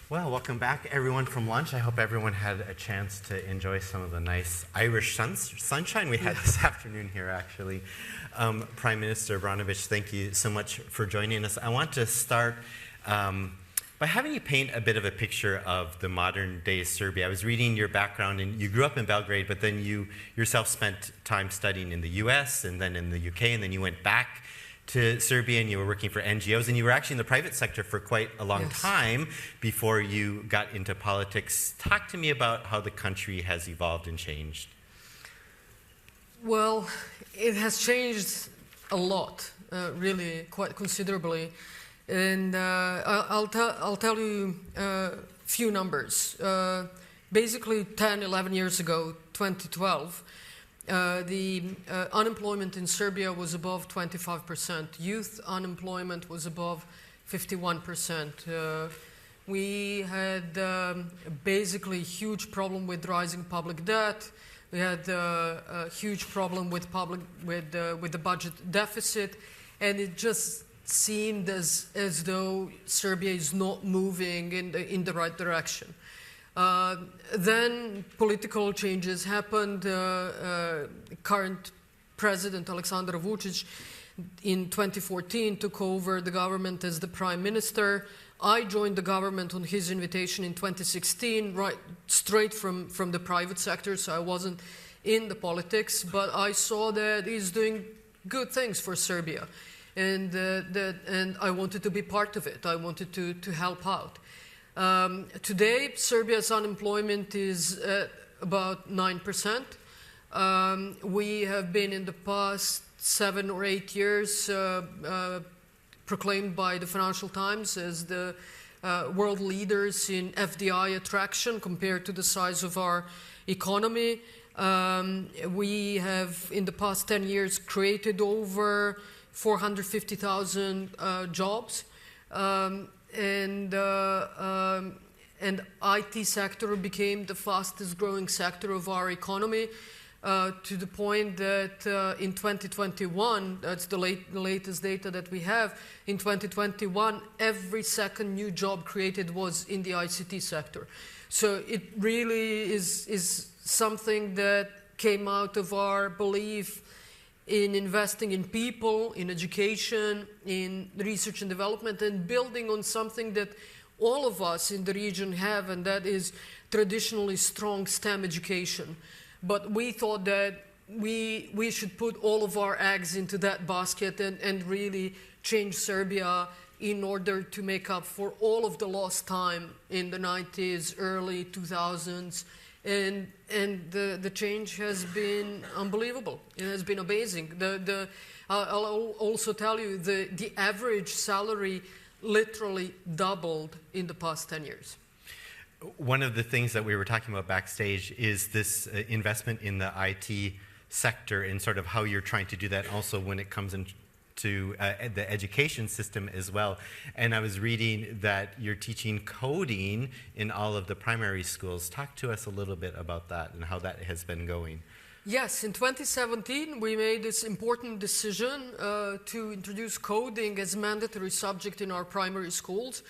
Well, welcome back, everyone, from lunch. I hope everyone had a chance to enjoy some of the nice Irish sunshine we had this afternoon here, actually. Prime Minister Brnabić, thank you so much for joining us. I want to start by having you paint a bit of a picture of the modern-day Serbia. I was reading your background, and you grew up in Belgrade, but then you yourself spent time studying in the US, and then in the UK, and then you went back to Serbia, and you were working for NGOs, and you were actually in the private sector for quite a long time before you got into politics. Talk to me about how the country has evolved and changed. Well, it has changed a lot, really, quite considerably. And I'll tell you a few numbers. Basically, 10, 11 years ago, 2012, the unemployment in Serbia was above 25%. Youth unemployment was above 51%. We had basically a huge problem with rising public debt. We had a huge problem with the budget deficit, and it just seemed as though Serbia is not moving in the right direction. Then political changes happened. Current President Aleksandar Vučić in 2014 took over the government as the Prime Minister. I joined the government on his invitation in 2016, right straight from the private sector, so I wasn't in the politics, but I saw that he's doing good things for Serbia, and I wanted to be part of it. I wanted to help out. Today, Serbia's unemployment is at about 9%. We have been in the past 7 or 8 years proclaimed by the Financial Times as the world leaders in FDI attraction compared to the size of our economy. We have, in the past 10 years, created over 450,000 jobs. And IT sector became the fastest growing sector of our economy, to the point that in 2021, that's the latest data that we have, in 2021, every second new job created was in the ICT sector. So it really is something that came out of our belief in investing in people, in education, in research and development, and building on something that all of us in the region have, and that is traditionally strong STEM education. But we thought that we should put all of our eggs into that basket and really change Serbia in order to make up for all of the lost time in the 90s, early 2000s. And the change has been unbelievable. It has been amazing. I'll also tell you, the average salary literally doubled in the past 10 years. One of the things that we were talking about backstage is this investment in the IT sector and sort of how you're trying to do that also when it comes into the education system as well. And I was reading that you're teaching coding in all of the primary schools. Talk to us a little bit about that and how that has been going. Yes, in 2017 we made this important decision to introduce coding as a mandatory subject in our primary schools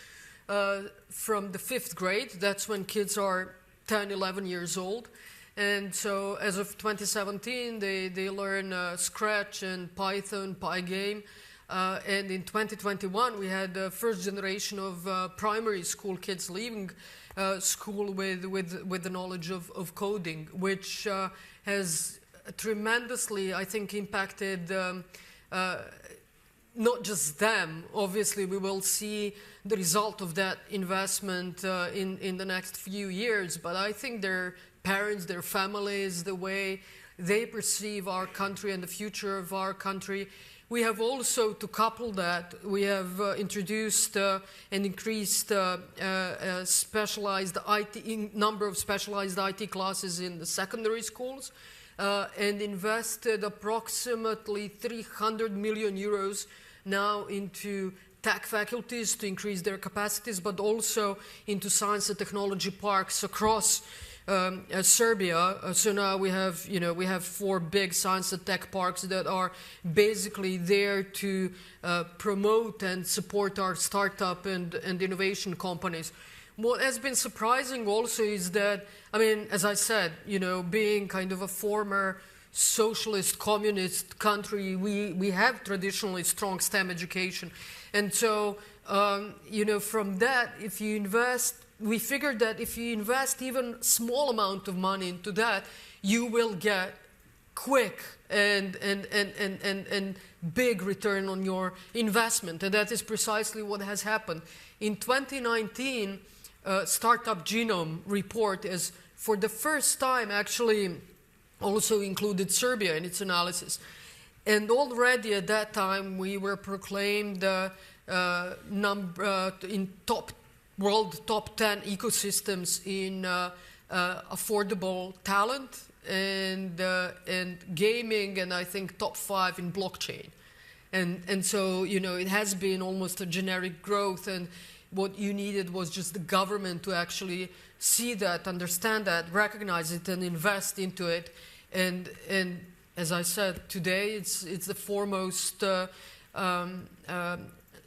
from the 5th grade. That's when kids are 10, 11 years old. And so as of 2017, they learn Scratch and Python, Pygame. And in 2021, we had the first generation of primary school kids leaving school with the knowledge of coding, which has tremendously, I think, impacted not just them. Obviously, we will see the result of that investment in the next few years, but I think their parents, their families, the way they perceive our country and the future of our country. We have also, to couple that, we have introduced and increased specialized IT, number of specialized IT classes in the secondary schools, and invested approximately 300 million euros now into tech faculties to increase their capacities, but also into science and technology parks across Serbia. So now we have 4 big science and tech parks that are basically there to promote and support our startup and innovation companies. what has been surprising also is that, I mean, as I said, being kind of a former socialist, communist country, we have traditionally strong STEM education. And so, from that, if you invest, we figured that if you invest even small amount of money into that, you will get quick and big return on your investment. And that is precisely what has happened. In 2019, Startup Genome report is, for the first time, actually also included Serbia in its analysis. And already at that time, we were proclaimed in world top 10 ecosystems in affordable talent and gaming, and I think top 5 in blockchain. And so, it has been almost a generic growth, and what you needed was just the government to actually see that, understand that, recognize it, and invest into it. And as I said, today it's the foremost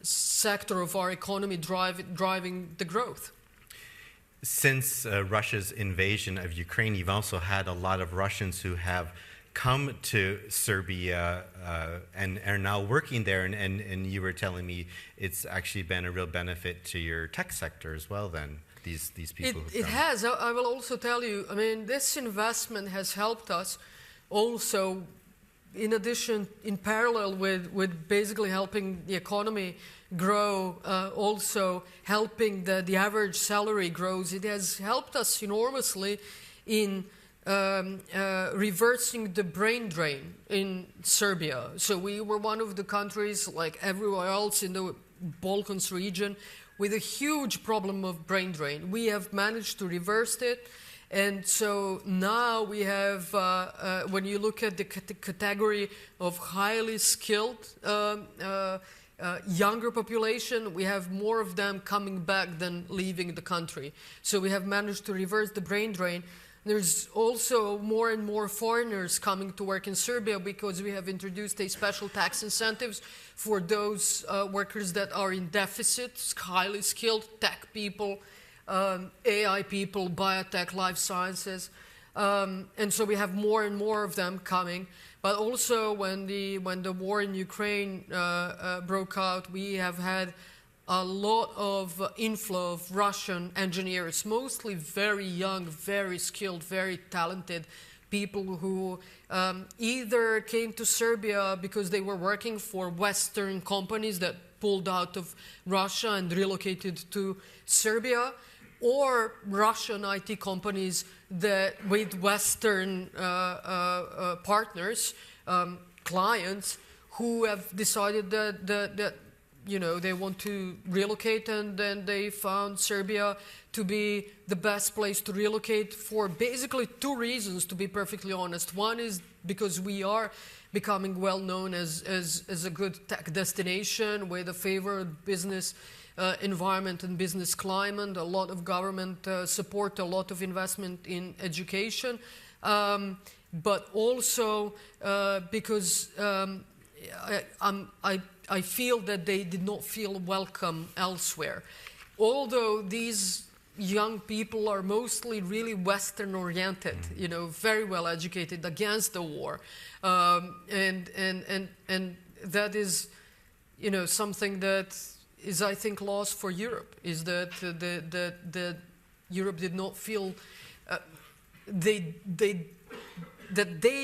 sector of our economy driving the growth. Since Russia's invasion of Ukraine, you've also had a lot of Russians who have come to Serbia and are now working there. And you were telling me it's actually been a real benefit to your tech sector as well then, these people who've come. It has. I will also tell you, I mean, this investment has helped us also, in addition, in parallel with basically helping the economy grow, also helping the average salary grows. It has helped us enormously in reversing the brain drain in Serbia. So we were one of the countries, like everywhere else in the Balkans region, with a huge problem of brain drain. We have managed to reverse it. And so now we have, when you look at the category of highly skilled younger population, we have more of them coming back than leaving the country. So we have managed to reverse the brain drain. There's also more and more foreigners coming to work in Serbia because we have introduced a special tax incentives for those workers that are in deficit, highly skilled tech people, AI people, biotech, life sciences. And so we have more and more of them coming. But also when the war in Ukraine broke out, we have had a lot of inflow of Russian engineers, mostly very young, very skilled, very talented people who either came to Serbia because they were working for Western companies that pulled out of Russia and relocated to Serbia, or Russian IT companies that with Western partners, clients, who have decided that they want to relocate, and then they found Serbia to be the best place to relocate for basically 2 reasons, to be perfectly honest. One is because we are becoming well known as a good tech destination with a favored business environment and business climate, a lot of government support, a lot of investment in education, but also because I feel that they did not feel welcome elsewhere. Although these young people are mostly really Western-oriented, very well educated, against the war, and that is, something that is, I think, lost for Europe. Is that that Europe did not feel they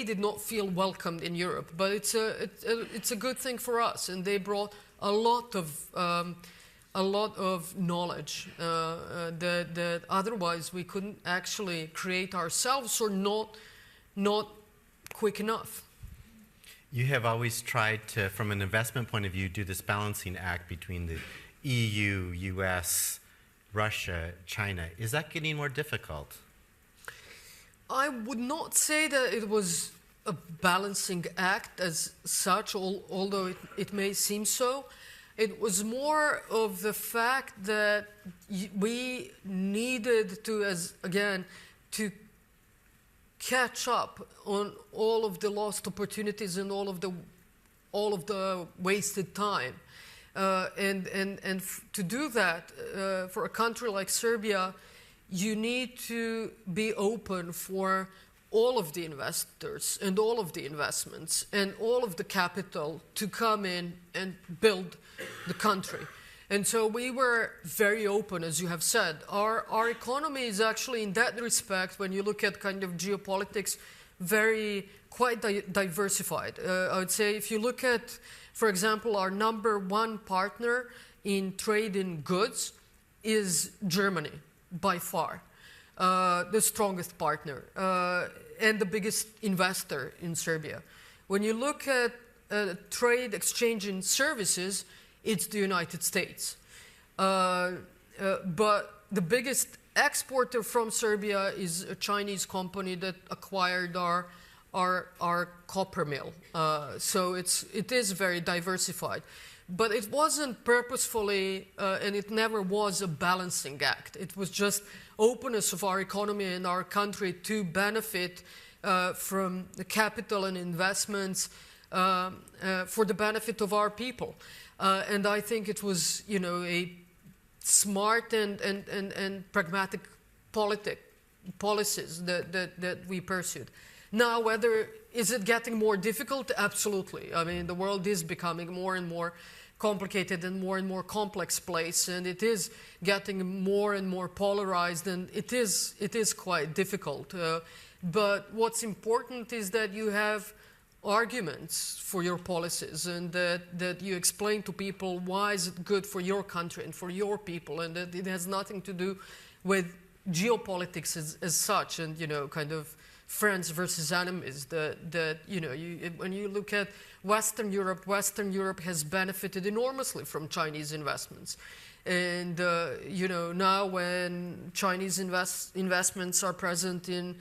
did not feel welcomed in Europe, but it's a good thing for us, and they brought a lot of knowledge that otherwise we couldn't actually create ourselves, or not quick enough. You have always tried to, from an investment point of view, do this balancing act between the EU, US, Russia, China. Is that getting more difficult? I would not say that it was a balancing act as such, although it may seem so. It was more of the fact that we needed to, to catch up on all of the lost opportunities and all of the wasted time. To do that, for a country like Serbia, you need to be open for all of the investors and all of the investments and all of the capital to come in and build the country. And so we were very open, as you have said. Our economy is actually, in that respect, when you look at kind of geopolitics, quite diversified. I would say if you look at, for example, our number one partner in trade in goods is Germany, by far. The strongest partner and the biggest investor in Serbia. When you look at trade exchange in services, it's the United States. But the biggest exporter from Serbia is a Chinese company that acquired our copper mill. So it is very diversified. But it wasn't purposefully, and it never was a balancing act. It was just openness of our economy and our country to benefit from the capital and investments for the benefit of our people. And I think it was, a smart and pragmatic policies that we pursued. Now, is it getting more difficult? Absolutely. I mean, the world is becoming more and more complicated and more complex place, and it is getting more and more polarized, and it is quite difficult. But what's important is that you have arguments for your policies, and that you explain to people why is it good for your country and for your people, and that it has nothing to do with geopolitics as such, and kind of friends versus enemies. When you look at Western Europe has benefited enormously from Chinese investments. And, now when Chinese investments are present in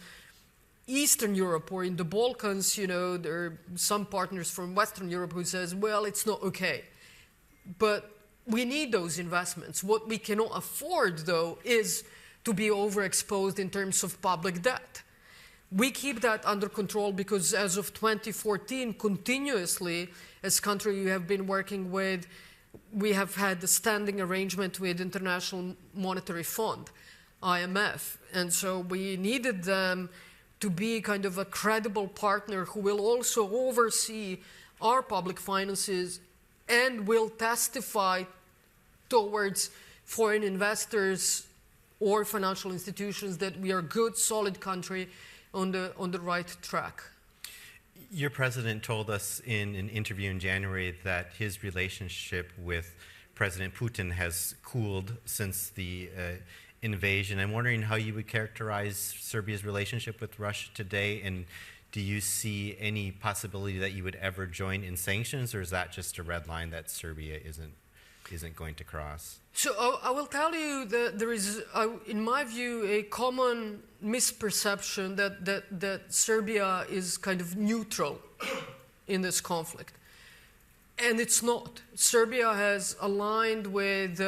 Eastern Europe or in the Balkans, there are some partners from Western Europe who says, well, it's not okay. But we need those investments. What we cannot afford, though, is to be overexposed in terms of public debt. We keep that under control because as of 2014, continuously, as country you have been working with, we have had a standing arrangement with International Monetary Fund, IMF. And so we needed them to be kind of a credible partner who will also oversee our public finances and will testify towards foreign investors or financial institutions that we are a good, solid country on the right track. Your president told us in an interview in January that his relationship with President Putin has cooled since the invasion. I'm wondering how you would characterize Serbia's relationship with Russia today, and do you see any possibility that you would ever join in sanctions, or is that just a red line that Serbia isn't going to cross? So I will tell you that there is, in my view, a common misperception that Serbia is kind of neutral in this conflict. And it's not. Serbia has aligned with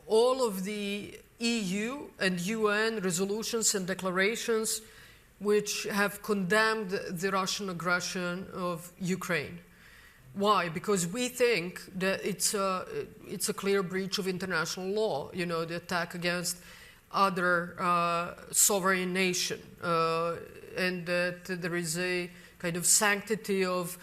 all of the EU and UN resolutions and declarations which have condemned the Russian aggression of Ukraine. Why? Because we think that it's a clear breach of international law, the attack against other sovereign nation, and that there is a kind of sanctity of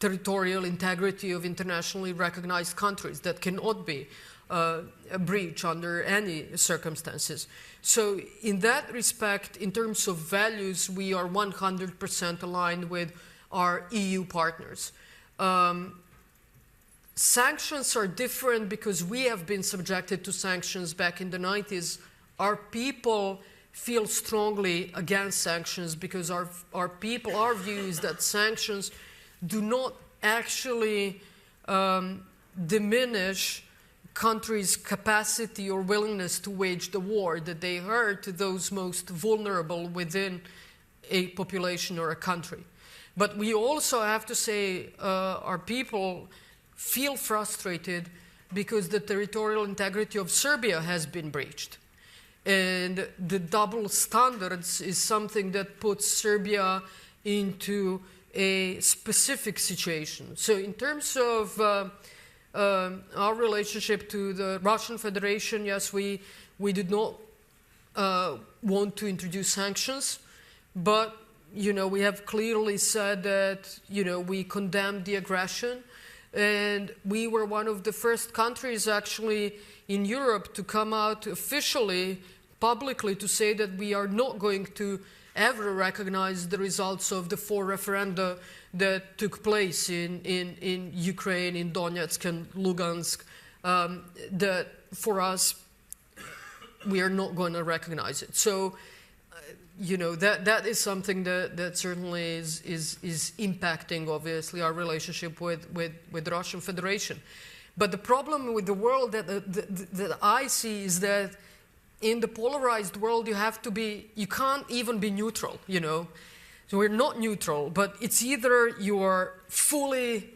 territorial integrity of internationally recognized countries that cannot be a breach under any circumstances. So in that respect, in terms of values, we are 100% aligned with our EU partners. Sanctions are different because we have been subjected to sanctions back in the 90s. Our people feel strongly against sanctions because our view is that sanctions do not actually diminish countries' capacity or willingness to wage the war, that they hurt those most vulnerable within a population or a country. But we also have to say our people feel frustrated because the territorial integrity of Serbia has been breached. And the double standards is something that puts Serbia into a specific situation. So in terms of our relationship to the Russian Federation, yes, we did not want to introduce sanctions, but we have clearly said that we condemned the aggression, and we were one of the first countries actually in Europe to come out officially, publicly, to say that we are not going to ever recognize the results of the 4 referenda that took place in Ukraine, in Donetsk and Lugansk, that for us, we are not going to recognize it. So, that is something that certainly is impacting, obviously, our relationship with the Russian Federation. But the problem with the world that I see is that in the polarized world, you can't even be neutral, So we're not neutral, but it's either you are fully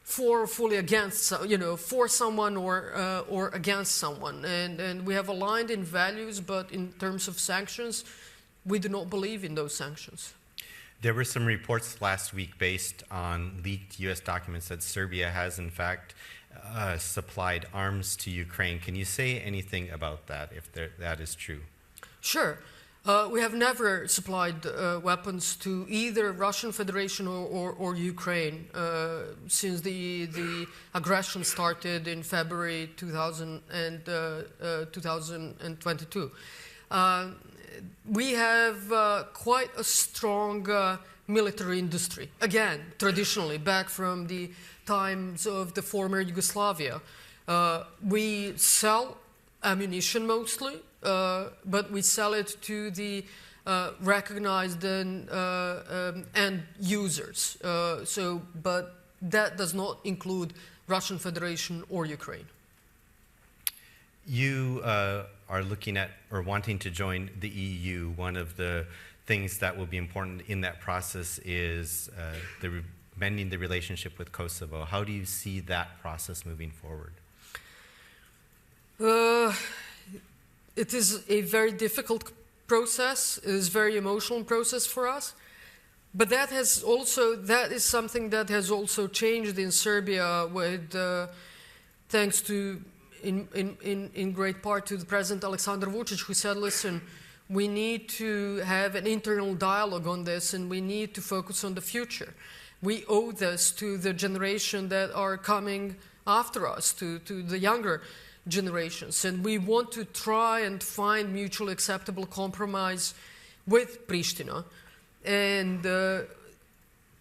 for or fully against, for someone or against someone. And we have aligned in values, but in terms of sanctions, we do not believe in those sanctions. There were some reports last week based on leaked U.S. documents that Serbia has, in fact, supplied arms to Ukraine. Can you say anything about that, if that is true? Sure. We have never supplied weapons to either Russian Federation or Ukraine since the aggression started in February 2022. We have quite a strong military industry, again, traditionally, back from the times of the former Yugoslavia. We sell ammunition mostly, but we sell it to the recognized end users. But that does not include Russian Federation or Ukraine. You are looking at or wanting to join the EU. One of the things that will be important in that process is mending the relationship with Kosovo. How do you see that process moving forward? It is a very difficult process. It is a very emotional process for us. But that is something that has also changed in Serbia with, thanks to, in great part to the President Aleksandar Vučić, who said, listen, we need to have an internal dialogue on this and we need to focus on the future. We owe this to the generation that are coming after us, to the younger generations. And we want to try and find mutually acceptable compromise with Pristina. And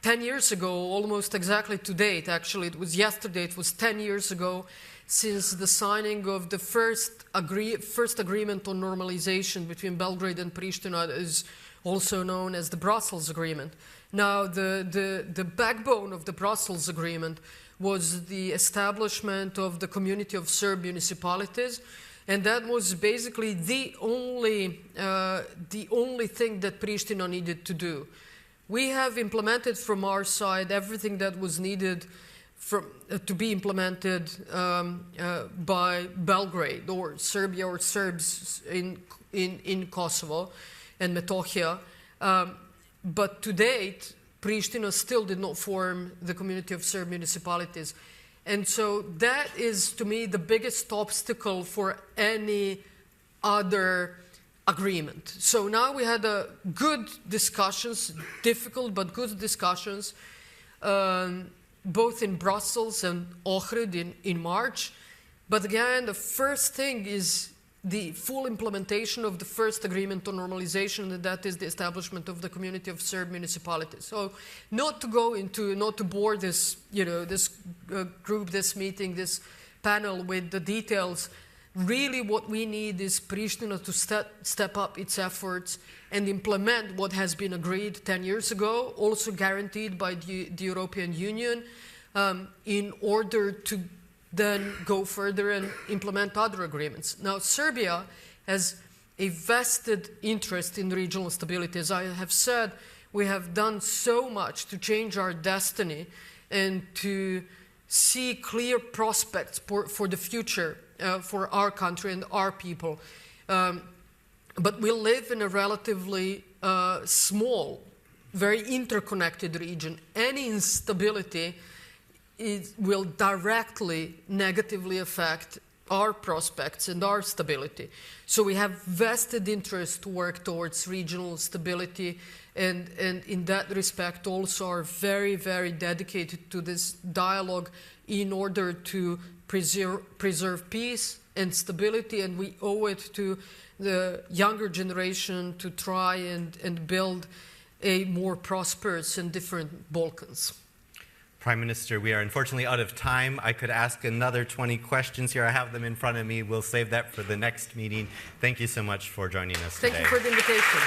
10 years ago, almost exactly to date, actually, it was yesterday, it was 10 years ago since the signing of the first agreement on normalization between Belgrade and Pristina, is also known as the Brussels Agreement. Now, the backbone of the Brussels Agreement was the establishment of the Community of Serb Municipalities, and that was basically the only thing that Pristina needed to do. We have implemented from our side everything that was needed to be implemented by Belgrade or Serbia or Serbs in Kosovo and Metohija. But to date, Pristina still did not form the Community of Serb Municipalities. And so that is, to me, the biggest obstacle for any other agreement. So now we had good discussions, difficult but good discussions, both in Brussels and Ohrid in March. But again, the first thing is the full implementation of the first agreement on normalization, and that is the establishment of the Community of Serb Municipalities. So not to bore this, this group, this meeting, this panel with the details. Really what we need is Pristina to step up its efforts and implement what has been agreed 10 years ago, also guaranteed by the European Union, in order to then go further and implement other agreements. Now, Serbia has a vested interest in regional stability. As I have said, we have done so much to change our destiny and to see clear prospects for the future for our country and our people. But we live in a relatively small, very interconnected region. Any instability it will directly negatively affect our prospects and our stability. So we have vested interest to work towards regional stability, and in that respect also are very, very dedicated to this dialogue in order to preserve peace and stability, and we owe it to the younger generation to try and build a more prosperous and different Balkans. Prime Minister, we are unfortunately out of time. I could ask another 20 questions here. I have them in front of me. We'll save that for the next meeting. Thank you so much for joining us today. Thank you for the invitation.